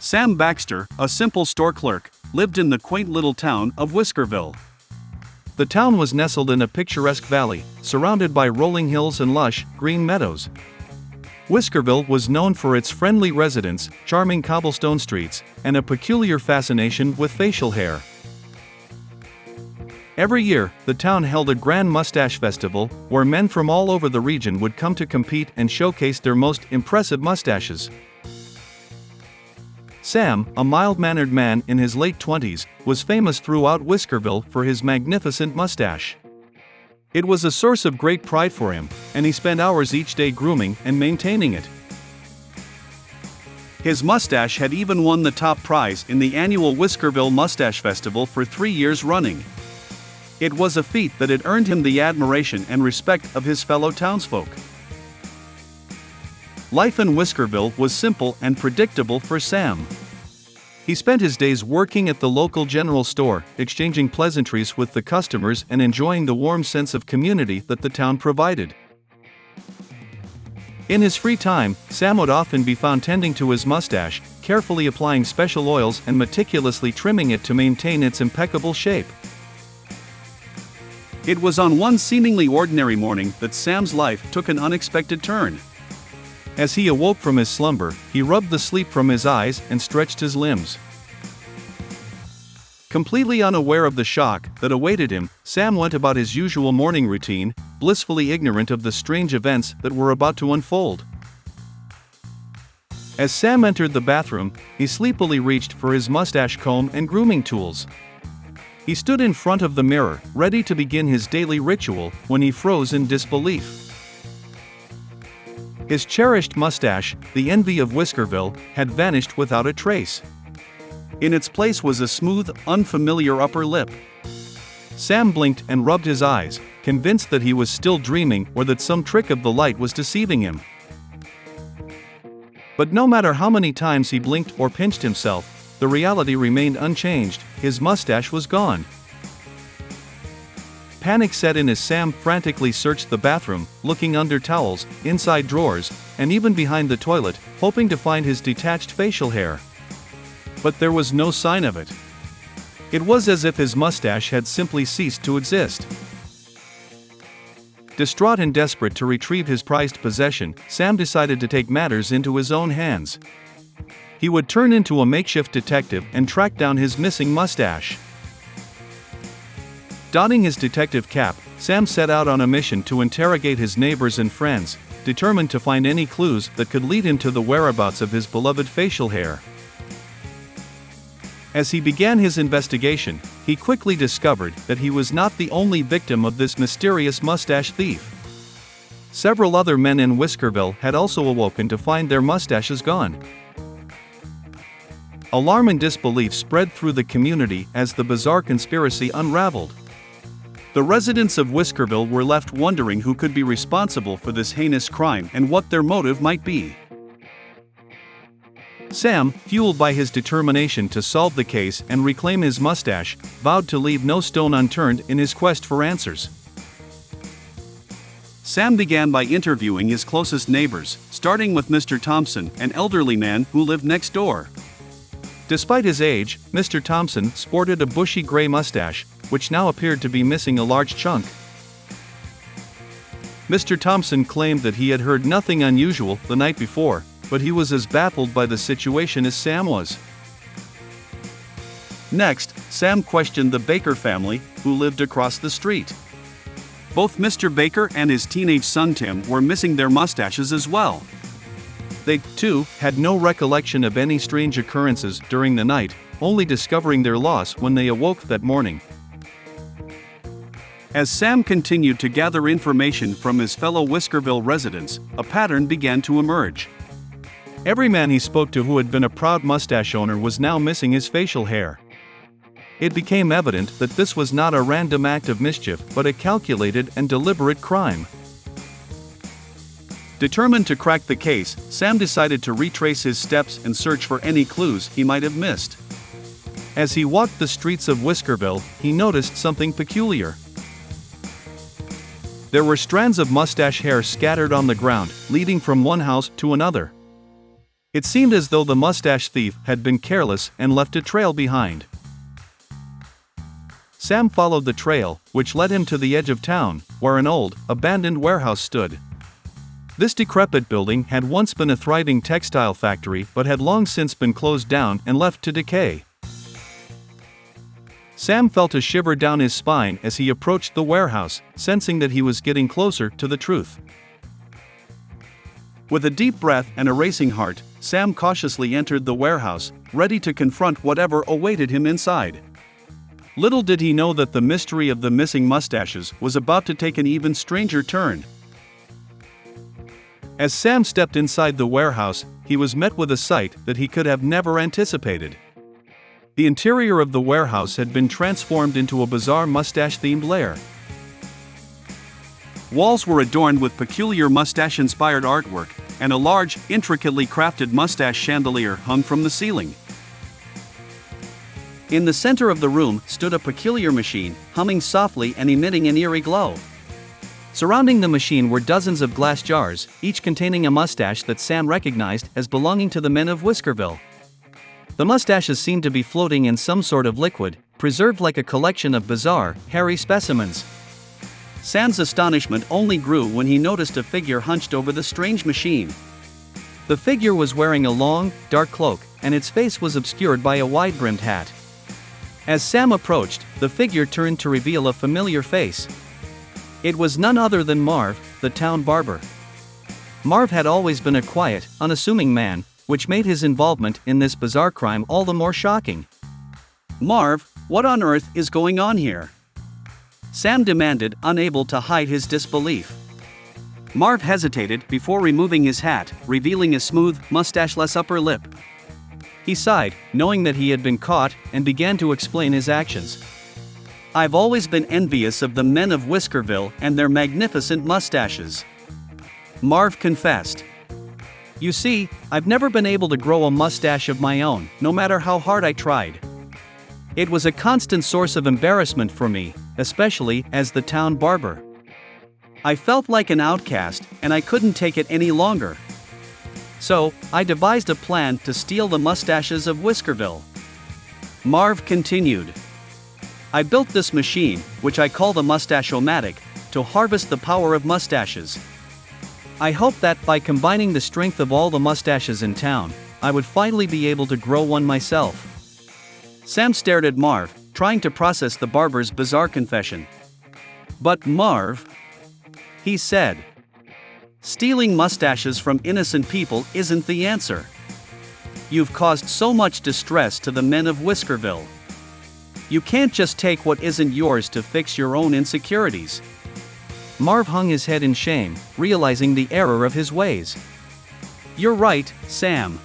Sam Baxter, a simple store clerk, lived in the quaint little town of Whiskerville. The town was nestled in a picturesque valley, surrounded by rolling hills and lush, green meadows. Whiskerville was known for its friendly residents, charming cobblestone streets, and a peculiar fascination with facial hair. Every year, the town held a grand mustache festival, where men from all over the region would come to compete and showcase their most impressive mustaches. Sam, a mild-mannered man in his late 20s, was famous throughout Whiskerville for his magnificent mustache. It was a source of great pride for him, and he spent hours each day grooming and maintaining it. His mustache had even won the top prize in the annual Whiskerville Mustache Festival for 3 years running. It was a feat that had earned him the admiration and respect of his fellow townsfolk. Life in Whiskerville was simple and predictable for Sam. He spent his days working at the local general store, exchanging pleasantries with the customers and enjoying the warm sense of community that the town provided. In his free time, Sam would often be found tending to his mustache, carefully applying special oils and meticulously trimming it to maintain its impeccable shape. It was on one seemingly ordinary morning that Sam's life took an unexpected turn. As he awoke from his slumber, he rubbed the sleep from his eyes and stretched his limbs. Completely unaware of the shock that awaited him, Sam went about his usual morning routine, blissfully ignorant of the strange events that were about to unfold. As Sam entered the bathroom, he sleepily reached for his mustache comb and grooming tools. He stood in front of the mirror, ready to begin his daily ritual, when he froze in disbelief. His cherished mustache, the envy of Whiskerville, had vanished without a trace. In its place was a smooth, unfamiliar upper lip. Sam blinked and rubbed his eyes, convinced that he was still dreaming or that some trick of the light was deceiving him. But no matter how many times he blinked or pinched himself, the reality remained unchanged: his mustache was gone. Panic set in as Sam frantically searched the bathroom, looking under towels, inside drawers, and even behind the toilet, hoping to find his detached facial hair. But there was no sign of it. It was as if his mustache had simply ceased to exist. Distraught and desperate to retrieve his prized possession, Sam decided to take matters into his own hands. He would turn into a makeshift detective and track down his missing mustache. Donning his detective cap, Sam set out on a mission to interrogate his neighbors and friends, determined to find any clues that could lead him to the whereabouts of his beloved facial hair. As he began his investigation, he quickly discovered that he was not the only victim of this mysterious mustache thief. Several other men in Whiskerville had also awoken to find their mustaches gone. Alarm and disbelief spread through the community as the bizarre conspiracy unraveled. The residents of Whiskerville were left wondering who could be responsible for this heinous crime and what their motive might be. Sam, fueled by his determination to solve the case and reclaim his mustache, vowed to leave no stone unturned in his quest for answers. Sam began by interviewing his closest neighbors, starting with Mr. Thompson, an elderly man who lived next door. Despite his age, Mr. Thompson sported a bushy gray mustache, which now appeared to be missing a large chunk. Mr. Thompson claimed that he had heard nothing unusual the night before, but he was as baffled by the situation as Sam was. Next, Sam questioned the Baker family, who lived across the street. Both Mr. Baker and his teenage son Tim were missing their mustaches as well. They, too, had no recollection of any strange occurrences during the night, only discovering their loss when they awoke that morning. As Sam continued to gather information from his fellow Whiskerville residents, a pattern began to emerge. Every man he spoke to who had been a proud mustache owner was now missing his facial hair. It became evident that this was not a random act of mischief but a calculated and deliberate crime. Determined to crack the case, Sam decided to retrace his steps and search for any clues he might have missed. As he walked the streets of Whiskerville, he noticed something peculiar. There were strands of mustache hair scattered on the ground, leading from one house to another. It seemed as though the mustache thief had been careless and left a trail behind. Sam followed the trail, which led him to the edge of town, where an old, abandoned warehouse stood. This decrepit building had once been a thriving textile factory but had long since been closed down and left to decay. Sam felt a shiver down his spine as he approached the warehouse, sensing that he was getting closer to the truth. With a deep breath and a racing heart, Sam cautiously entered the warehouse, ready to confront whatever awaited him inside. Little did he know that the mystery of the missing mustaches was about to take an even stranger turn. As Sam stepped inside the warehouse, he was met with a sight that he could have never anticipated. The interior of the warehouse had been transformed into a bizarre mustache-themed lair. Walls were adorned with peculiar mustache-inspired artwork, and a large, intricately crafted mustache chandelier hung from the ceiling. In the center of the room stood a peculiar machine, humming softly and emitting an eerie glow. Surrounding the machine were dozens of glass jars, each containing a mustache that Sam recognized as belonging to the men of Whiskerville. The mustaches seemed to be floating in some sort of liquid, preserved like a collection of bizarre, hairy specimens. Sam's astonishment only grew when he noticed a figure hunched over the strange machine. The figure was wearing a long, dark cloak, and its face was obscured by a wide-brimmed hat. As Sam approached, the figure turned to reveal a familiar face. It was none other than Marv, the town barber. Marv had always been a quiet, unassuming man, which made his involvement in this bizarre crime all the more shocking. "Marv, what on earth is going on here?" Sam demanded, unable to hide his disbelief. Marv hesitated before removing his hat, revealing a smooth, mustache-less upper lip. He sighed, knowing that he had been caught, and began to explain his actions. "I've always been envious of the men of Whiskerville and their magnificent mustaches," Marv confessed. "You see, I've never been able to grow a mustache of my own, no matter how hard I tried. It was a constant source of embarrassment for me, especially as the town barber. I felt like an outcast, and I couldn't take it any longer. So, I devised a plan to steal the mustaches of Whiskerville," Marv continued. "I built this machine, which I call the Mustache-O-Matic, to harvest the power of mustaches. I hoped that by combining the strength of all the mustaches in town, I would finally be able to grow one myself." Sam stared at Marv, trying to process the barber's bizarre confession. "But Marv," he said, "stealing mustaches from innocent people isn't the answer. You've caused so much distress to the men of Whiskerville. You can't just take what isn't yours to fix your own insecurities." Marv hung his head in shame, realizing the error of his ways. "You're right, Sam,"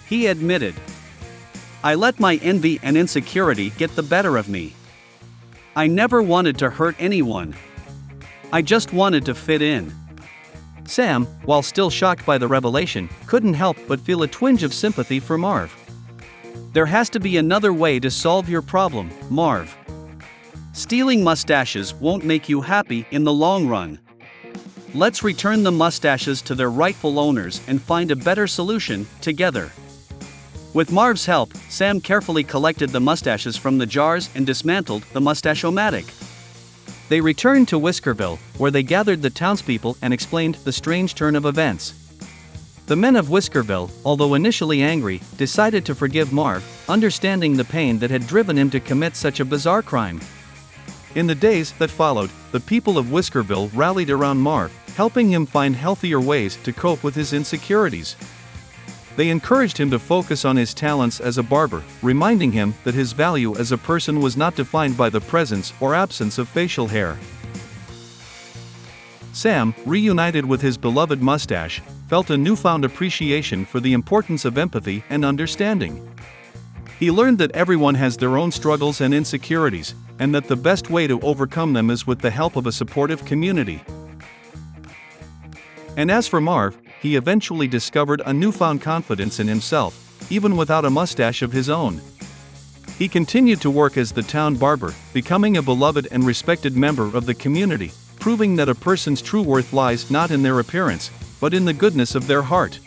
he admitted. "I let my envy and insecurity get the better of me. I never wanted to hurt anyone. I just wanted to fit in." Sam, while still shocked by the revelation, couldn't help but feel a twinge of sympathy for Marv. "There has to be another way to solve your problem, Marv. Stealing mustaches won't make you happy in the long run. Let's return the mustaches to their rightful owners and find a better solution together." With Marv's help, Sam carefully collected the mustaches from the jars and dismantled the Mustache-O-Matic. They returned to Whiskerville, where they gathered the townspeople and explained the strange turn of events. The men of Whiskerville, although initially angry, decided to forgive Marv, understanding the pain that had driven him to commit such a bizarre crime. In the days that followed, the people of Whiskerville rallied around Marv, helping him find healthier ways to cope with his insecurities. They encouraged him to focus on his talents as a barber, reminding him that his value as a person was not defined by the presence or absence of facial hair. Sam, reunited with his beloved mustache, felt a newfound appreciation for the importance of empathy and understanding. He learned that everyone has their own struggles and insecurities, and that the best way to overcome them is with the help of a supportive community. And as for Marv, he eventually discovered a newfound confidence in himself, even without a mustache of his own. He continued to work as the town barber, becoming a beloved and respected member of the community, proving that a person's true worth lies not in their appearance, but in the goodness of their heart.